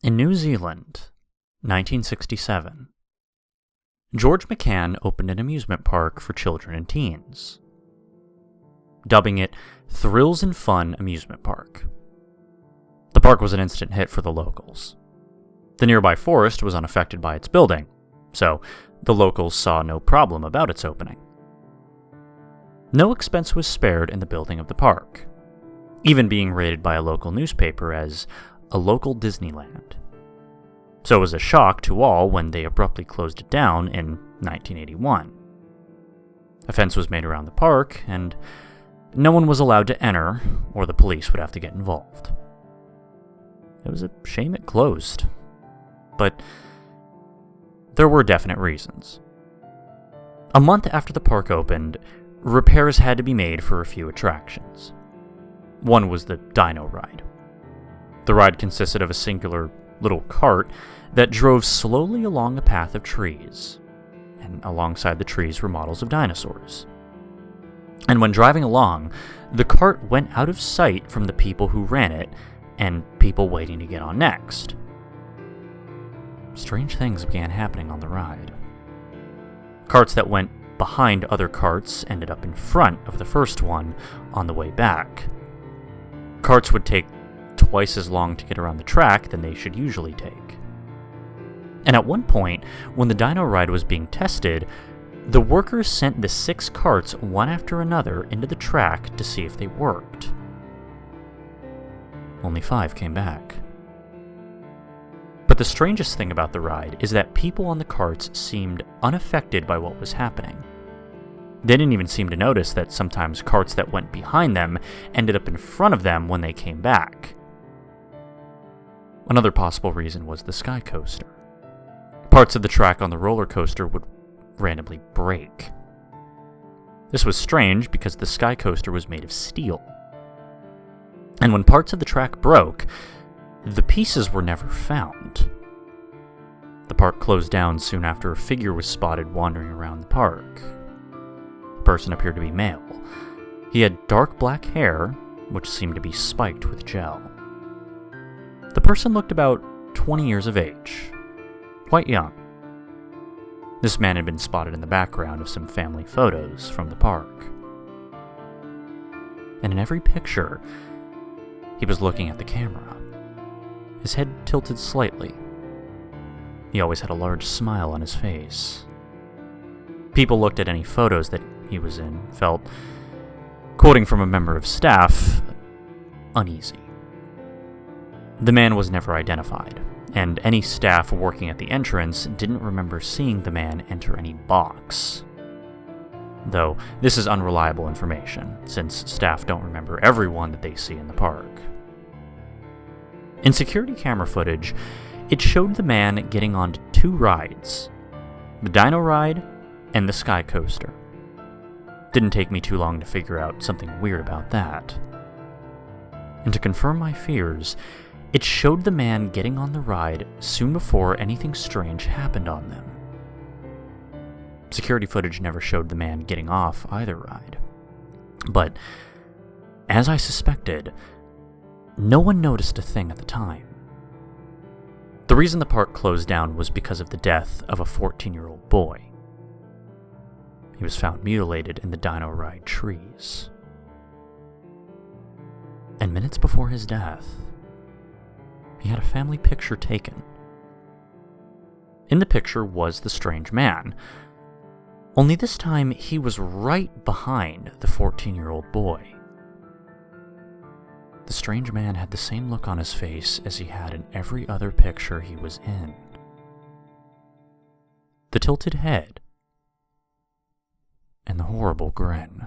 In New Zealand, 1967, George McCann opened an amusement park for children and teens, dubbing it Thrills and Fun Amusement Park. The park was an instant hit for the locals. The nearby forest was unaffected by its building, so the locals saw no problem about its opening. No expense was spared in the building of the park, even being rated by a local newspaper as a local Disneyland. So it was a shock to all when they abruptly closed it down in 1981. A fence was made around the park, and no one was allowed to enter, or the police would have to get involved. It was a shame it closed, but there were definite reasons. A month after the park opened, repairs had to be made for a few attractions. One was the Dino Ride. The ride consisted of a singular little cart that drove slowly along a path of trees, and alongside the trees were models of dinosaurs. And when driving along, the cart went out of sight from the people who ran it and people waiting to get on next. Strange things began happening on the ride. Carts that went behind other carts ended up in front of the first one on the way back. Carts would take twice as long to get around the track than they should usually take. And at one point, when the Dino Ride was being tested, the workers sent the 6 carts one after another into the track to see if they worked. Only 5 came back. But the strangest thing about the ride is that people on the carts seemed unaffected by what was happening. They didn't even seem to notice that sometimes carts that went behind them ended up in front of them when they came back. Another possible reason was the sky coaster. Parts of the track on the roller coaster would randomly break. This was strange because the sky coaster was made of steel. And when parts of the track broke, the pieces were never found. The park closed down soon after a figure was spotted wandering around the park. The person appeared to be male. He had dark black hair, which seemed to be spiked with gel. The person looked about 20 years of age, quite young. This man had been spotted in the background of some family photos from the park. And in every picture, he was looking at the camera, his head tilted slightly. He always had a large smile on his face. People looked at any photos that he was in, felt, quoting from a member of staff, uneasy. The man was never identified, and any staff working at the entrance didn't remember seeing the man enter any box. Though this is unreliable information, since staff don't remember everyone that they see in the park. In security camera footage, it showed the man getting onto 2 rides, the Dino Ride and the Sky Coaster. Didn't take me too long to figure out something weird about that. And to confirm my fears, it showed the man getting on the ride soon before anything strange happened on them. Security footage never showed the man getting off either ride. But, as I suspected, no one noticed a thing at the time. The reason the park closed down was because of the death of a 14-year-old boy. He was found mutilated in the Dino Ride trees. And minutes before his death, he had a family picture taken. In the picture was the strange man, only this time he was right behind the 14-year-old boy. The strange man had the same look on his face as he had in every other picture he was in. The tilted head and the horrible grin.